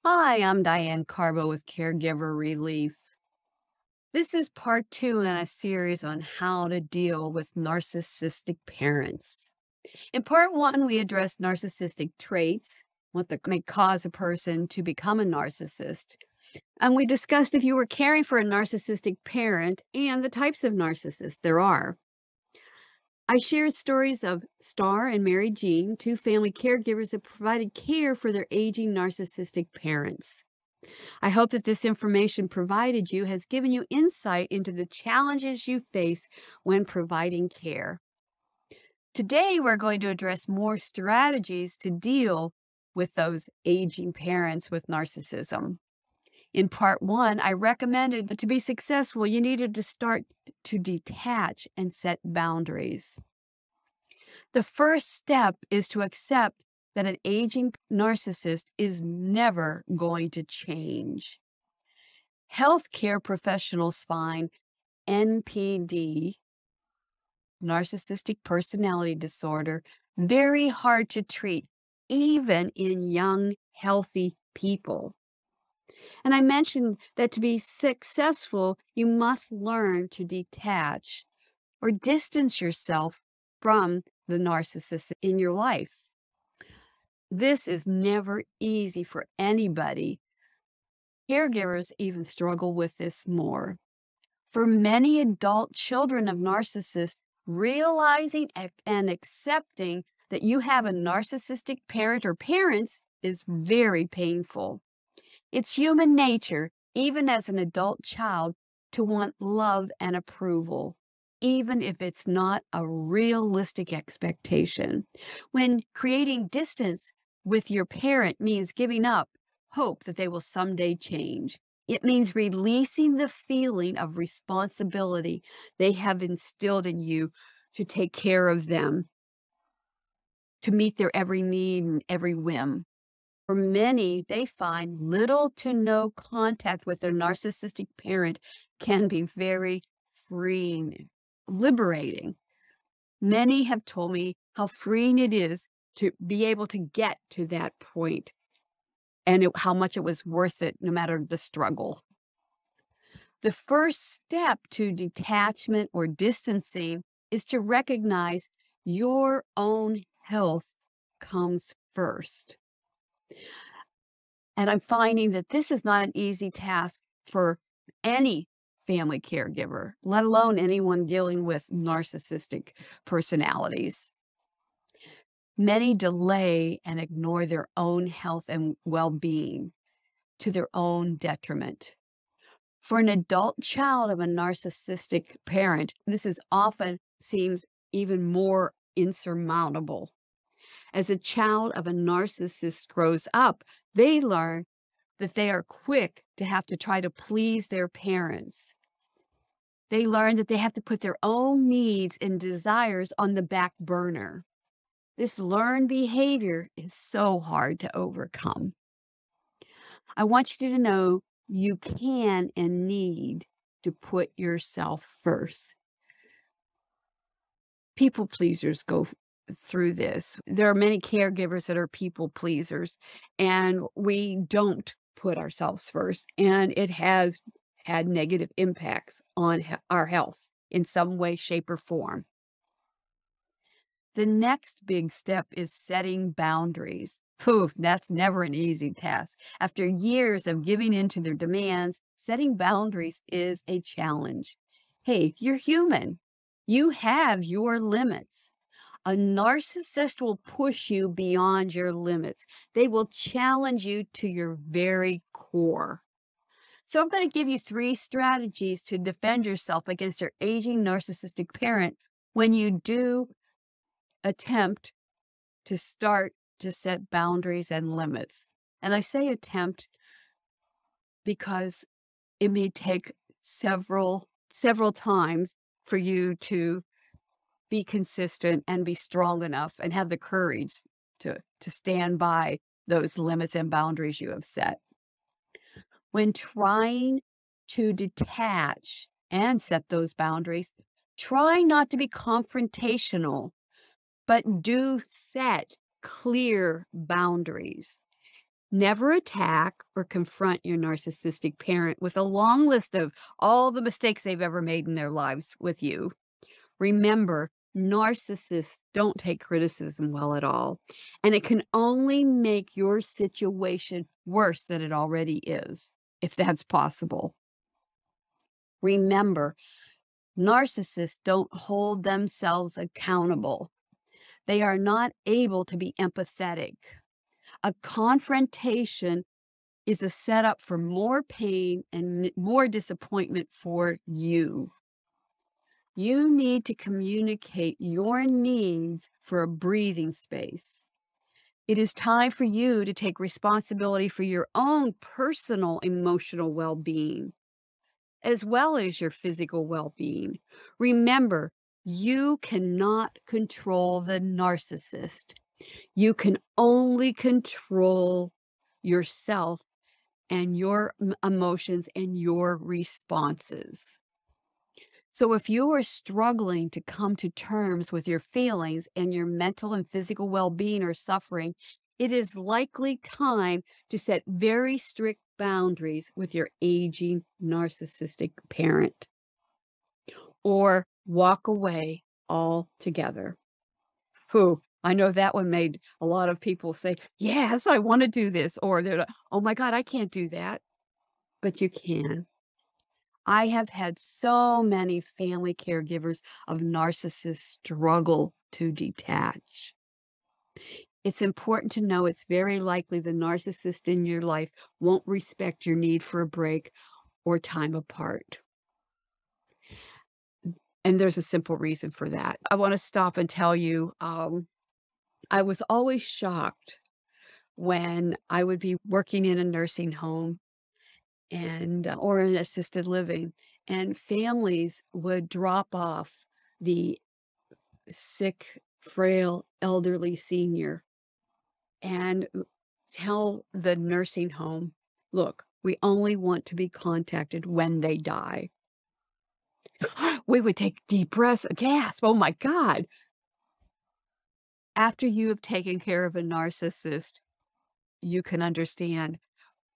Hi, I'm Diane Carbo with Caregiver Relief. This is part two in a series on how to deal with narcissistic parents. In part one, we addressed narcissistic traits, what may cause a person to become a narcissist. And we discussed if you were caring for a narcissistic parent and the types of narcissists there are. I shared stories of Star and Mary Jean, two family caregivers that provided care for their aging narcissistic parents. I hope that this information provided you has given you insight into the challenges you face when providing care. Today, we're going to address more strategies to deal with those aging parents with narcissism. In part one, I recommended that to be successful, you needed to start to detach and set boundaries. The first step is to accept that an aging narcissist is never going to change. Healthcare professionals find NPD, narcissistic personality disorder, very hard to treat, even in young, healthy people. And I mentioned that to be successful, you must learn to detach or distance yourself from the narcissist in your life. This is never easy for anybody. Caregivers even struggle with this more. For many adult children of narcissists, realizing and accepting that you have a narcissistic parent or parents is very painful. It's human nature, even as an adult child, to want love and approval, even if it's not a realistic expectation. When creating distance with your parent means giving up hope that they will someday change. It means releasing the feeling of responsibility they have instilled in you to take care of them, to meet their every need and every whim. For many, they find little to no contact with their narcissistic parent can be very freeing, liberating. Many have told me how freeing it is to be able to get to that point and how much it was worth it no matter the struggle. The first step to detachment or distancing is to recognize your own health comes first. And I'm finding that this is not an easy task for any family caregiver, let alone anyone dealing with narcissistic personalities. Many delay and ignore their own health and well being to their own detriment. For an adult child of a narcissistic parent, this is often seems even more insurmountable. As a child of a narcissist grows up, they learn that they are quick to have to try to please their parents. They learn that they have to put their own needs and desires on the back burner. This learned behavior is so hard to overcome. I want you to know you can and need to put yourself first. People pleasers go through this. There are many caregivers that are people pleasers, and we don't put ourselves first, and it has had negative impacts on our health in some way, shape, or form. The next big step is setting boundaries. Poof, that's never an easy task. After years of giving in to their demands, setting boundaries is a challenge. Hey, you're human. You have your limits. A narcissist will push you beyond your limits. They will challenge you to your very core. So I'm going to give you 3 strategies to defend yourself against your aging narcissistic parent when you do attempt to start to set boundaries and limits. And I say attempt because it may take several times for you to be consistent and be strong enough and have the courage to stand by those limits and boundaries you have set. When trying to detach and set those boundaries, try not to be confrontational, but do set clear boundaries. Never attack or confront your narcissistic parent with a long list of all the mistakes they've ever made in their lives with you. Remember, narcissists don't take criticism well at all, and it can only make your situation worse than it already is, if that's possible. Remember, narcissists don't hold themselves accountable. They are not able to be empathetic. A confrontation is a setup for more pain and more disappointment for you. You need to communicate your needs for a breathing space. It is time for you to take responsibility for your own personal emotional well-being, as well as your physical well-being. Remember, you cannot control the narcissist. You can only control yourself and your emotions and your responses. So if you are struggling to come to terms with your feelings and your mental and physical well-being are suffering, it is likely time to set very strict boundaries with your aging narcissistic parent or walk away altogether. Who I know that one made a lot of people say, yes, I want to do this. Or they're like, oh my God, I can't do that. But you can. I have had so many family caregivers of narcissists struggle to detach. It's important to know it's very likely the narcissist in your life won't respect your need for a break or time apart. And there's a simple reason for that. I want to stop and tell you, I was always shocked when I would be working in a nursing home and or in assisted living, and families would drop off the sick, frail, elderly senior and tell the nursing home, look, we only want to be contacted when they die. We would take deep breaths, a gasp, oh my God. After you have taken care of a narcissist, you can understand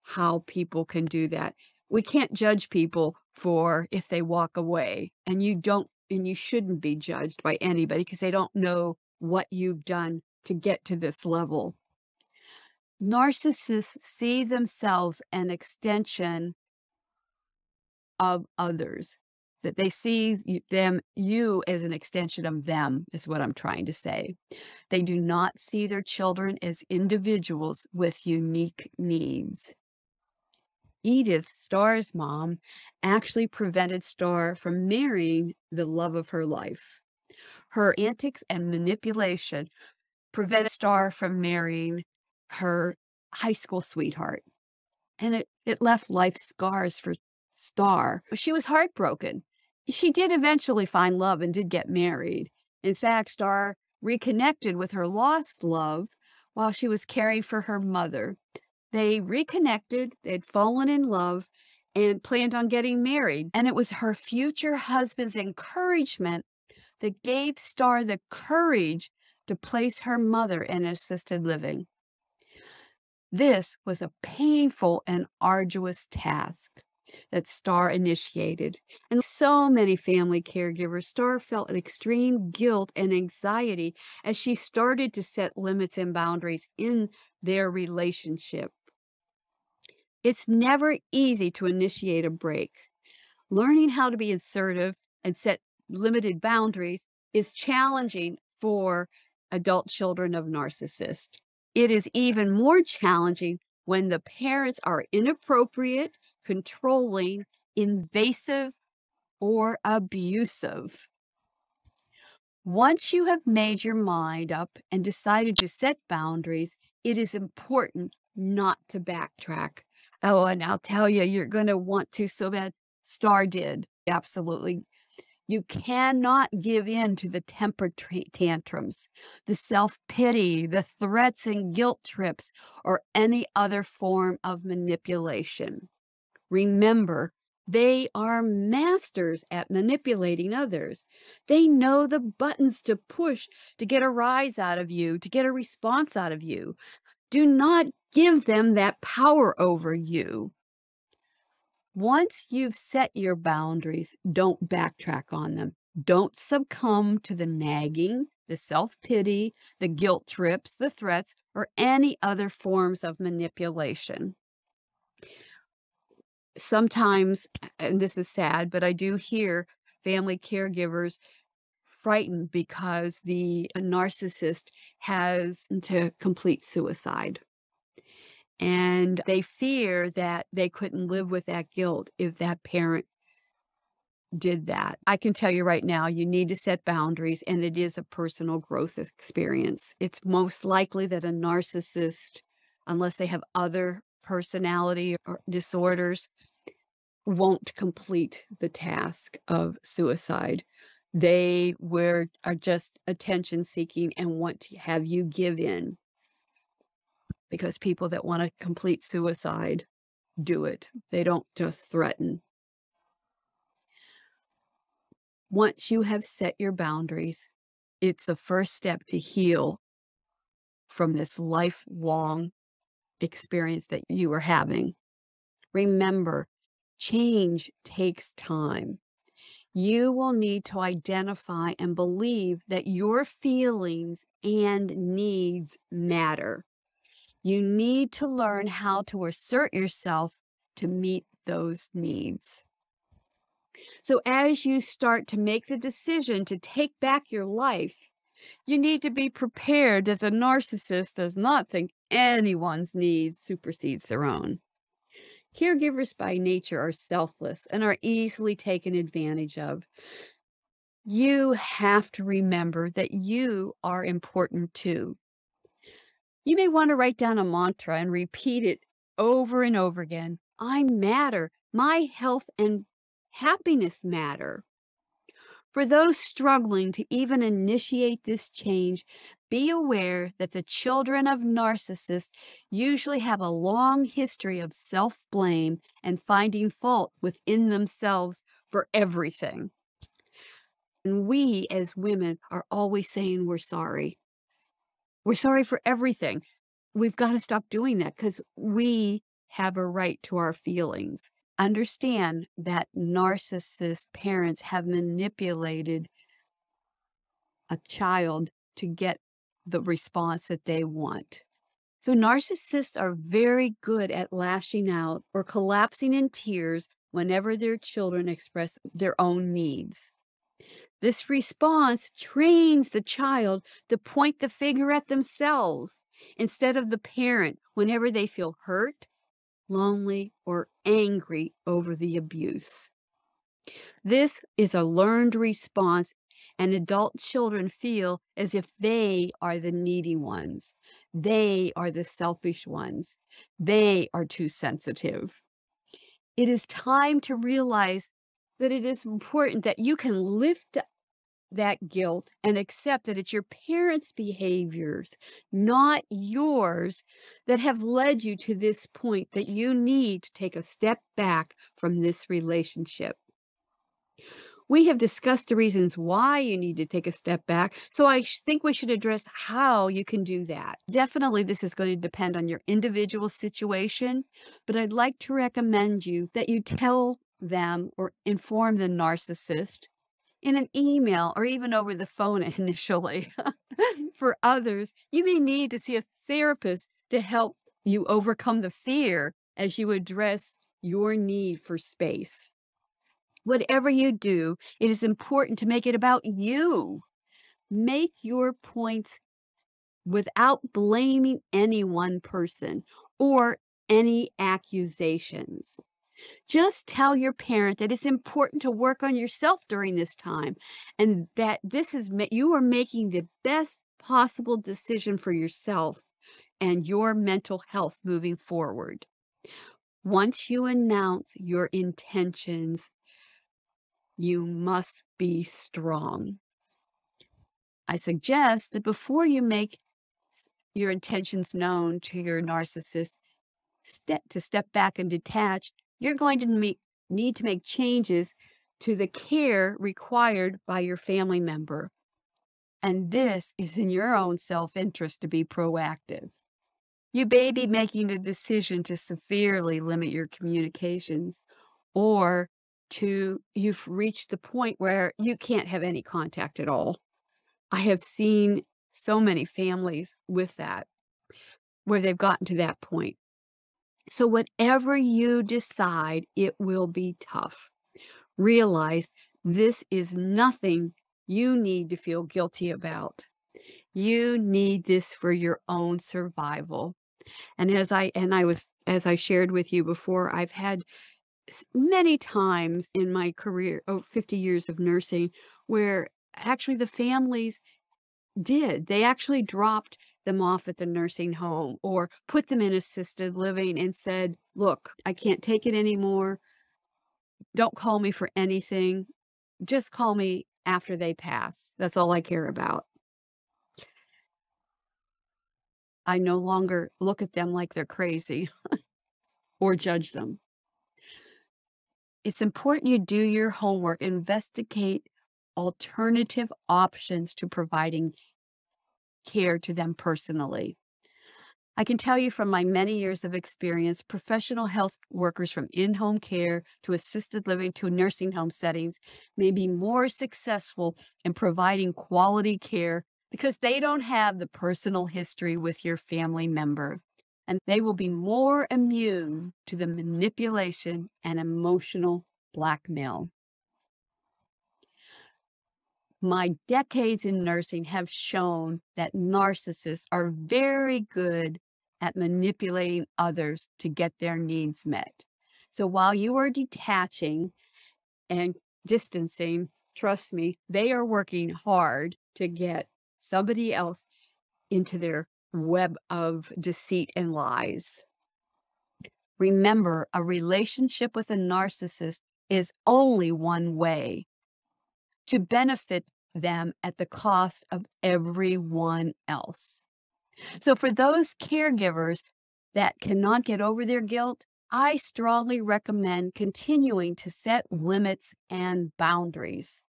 how people can do that. We can't judge people for if they walk away, and you shouldn't be judged by anybody because they don't know what you've done to get to this level. Narcissists see themselves an extension of others, that they see you as an extension of them, is what I'm trying to say. They do not see their children as individuals with unique needs. Edith, Star's mom, actually prevented Star from marrying the love of her life. Her antics and manipulation prevented Star from marrying her high school sweetheart. And it left life scars for Star. She was heartbroken. She did eventually find love and did get married. In fact, Star reconnected with her lost love while she was caring for her mother. They reconnected, they'd fallen in love, and planned on getting married. And it was her future husband's encouragement that gave Star the courage to place her mother in assisted living. This was a painful and arduous task that Star initiated. And so many family caregivers, Star felt an extreme guilt and anxiety as she started to set limits and boundaries in their relationship. It's never easy to initiate a break. Learning how to be assertive and set limited boundaries is challenging for adult children of narcissists. It is even more challenging when the parents are inappropriate, controlling, invasive, or abusive. Once you have made your mind up and decided to set boundaries, it is important not to backtrack. Oh, and I'll tell you, you're going to want to so bad. Star did. Absolutely. You cannot give in to the temper tantrums, the self-pity, the threats and guilt trips, or any other form of manipulation. Remember, they are masters at manipulating others. They know the buttons to push to get a rise out of you, to get a response out of you. Do not give them that power over you. Once you've set your boundaries, don't backtrack on them. Don't succumb to the nagging, the self-pity, the guilt trips, the threats, or any other forms of manipulation. Sometimes, and this is sad, but I do hear family caregivers frightened because the narcissist has to complete suicide. And they fear that they couldn't live with that guilt if that parent did that. I can tell you right now, you need to set boundaries, and it is a personal growth experience. It's most likely that a narcissist, unless they have other personality or disorders, won't complete the task of suicide. Are just attention seeking and want to have you give in, because people that want to complete suicide do it. They don't just threaten. Once you have set your boundaries, it's the first step to heal from this lifelong experience that you are having. Remember, change takes time. You will need to identify and believe that your feelings and needs matter. You need to learn how to assert yourself to meet those needs. So as you start to make the decision to take back your life, you need to be prepared that the narcissist does not think anyone's needs supersedes their own. Caregivers by nature are selfless and are easily taken advantage of. You have to remember that you are important too. You may want to write down a mantra and repeat it over and over again. I matter. My health and happiness matter. For those struggling to even initiate this change, be aware that the children of narcissists usually have a long history of self-blame and finding fault within themselves for everything. And we as women are always saying we're sorry. We're sorry for everything. We've got to stop doing that because we have a right to our feelings. Understand that narcissist parents have manipulated a child to get the response that they want. So narcissists are very good at lashing out or collapsing in tears whenever their children express their own needs. This response trains the child to point the finger at themselves instead of the parent whenever they feel hurt, lonely, or angry over the abuse. This is a learned response, and adult children feel as if they are the needy ones. They are the selfish ones. They are too sensitive. It is time to realize that it is important that you can lift that guilt and accept that it's your parents' behaviors, not yours, that have led you to this point that you need to take a step back from this relationship. We have discussed the reasons why you need to take a step back, so I think we should address how you can do that. Definitely, this is going to depend on your individual situation, but I'd like to recommend you that you tell them or inform the narcissist in an email or even over the phone initially. For others, you may need to see a therapist to help you overcome the fear as you address your need for space. Whatever you do, it is important to make it about you. Make your points without blaming any one person or any accusations. Just tell your parent that it's important to work on yourself during this time and that you are making the best possible decision for yourself and your mental health moving forward. Once you announce your intentions, you must be strong. I suggest that before you make your intentions known to your narcissist, to step back and detach, you're going to need to make changes to the care required by your family member. And this is in your own self-interest to be proactive. You may be making a decision to severely limit your communications or you've reached the point where you can't have any contact at all. I have seen so many families with that, where they've gotten to that point. So whatever you decide, it will be tough. Realize this is nothing you need to feel guilty about. You need this for your own survival. And as I shared with you before, I've had many times in my career, 50 years of nursing, where actually the families they actually dropped them off at the nursing home or put them in assisted living and said, "Look, I can't take it anymore. Don't call me for anything. Just call me after they pass. That's all I care about." I no longer look at them like they're crazy or judge them. It's important you do your homework, investigate alternative options to providing care to them personally. I can tell you from my many years of experience, professional health workers from in-home care to assisted living to nursing home settings may be more successful in providing quality care because they don't have the personal history with your family member, and they will be more immune to the manipulation and emotional blackmail. My decades in nursing have shown that narcissists are very good at manipulating others to get their needs met. So while you are detaching and distancing, trust me, they are working hard to get somebody else into their web of deceit and lies. Remember, a relationship with a narcissist is only one way to benefit them at the cost of everyone else. So for those caregivers that cannot get over their guilt, I strongly recommend continuing to set limits and boundaries.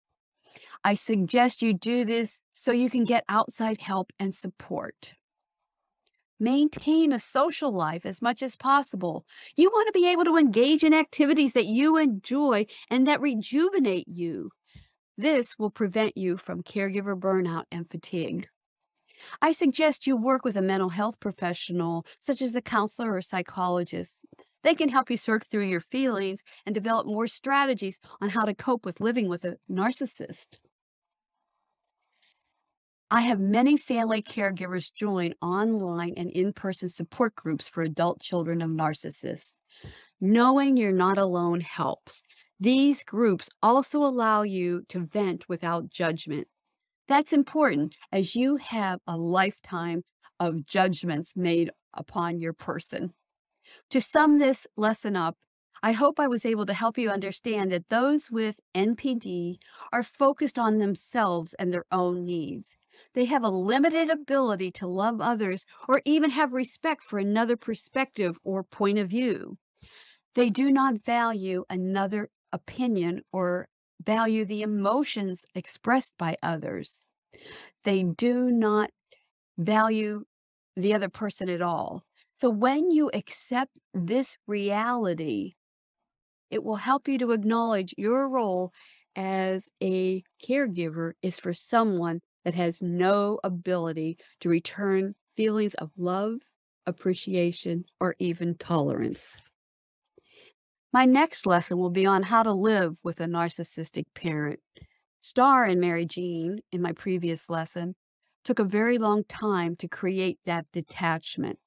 I suggest you do this so you can get outside help and support. Maintain a social life as much as possible. You want to be able to engage in activities that you enjoy and that rejuvenate you. This will prevent you from caregiver burnout and fatigue. I suggest you work with a mental health professional, such as a counselor or psychologist. They can help you sort through your feelings and develop more strategies on how to cope with living with a narcissist. I have many family caregivers join online and in-person support groups for adult children of narcissists. Knowing you're not alone helps. These groups also allow you to vent without judgment. That's important as you have a lifetime of judgments made upon your person. To sum this lesson up, I hope I was able to help you understand that those with NPD are focused on themselves and their own needs. They have a limited ability to love others or even have respect for another perspective or point of view. They do not value another opinion or value the emotions expressed by others. They do not value the other person at all. So when you accept this reality, it will help you to acknowledge your role as a caregiver is for someone that has no ability to return feelings of love, appreciation, or even tolerance. My next lesson will be on how to live with a narcissistic parent. Star and Mary Jean, in my previous lesson, took a very long time to create that detachment.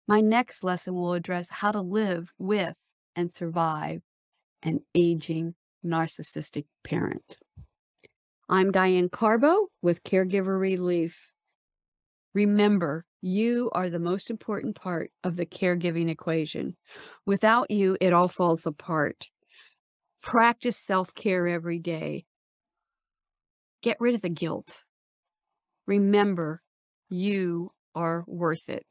My next lesson will address how to live with and survive an aging narcissistic parent. I'm Diane Carbo with Caregiver Relief. Remember, you are the most important part of the caregiving equation. Without you, it all falls apart. Practice self-care every day. Get rid of the guilt. Remember, you are worth it.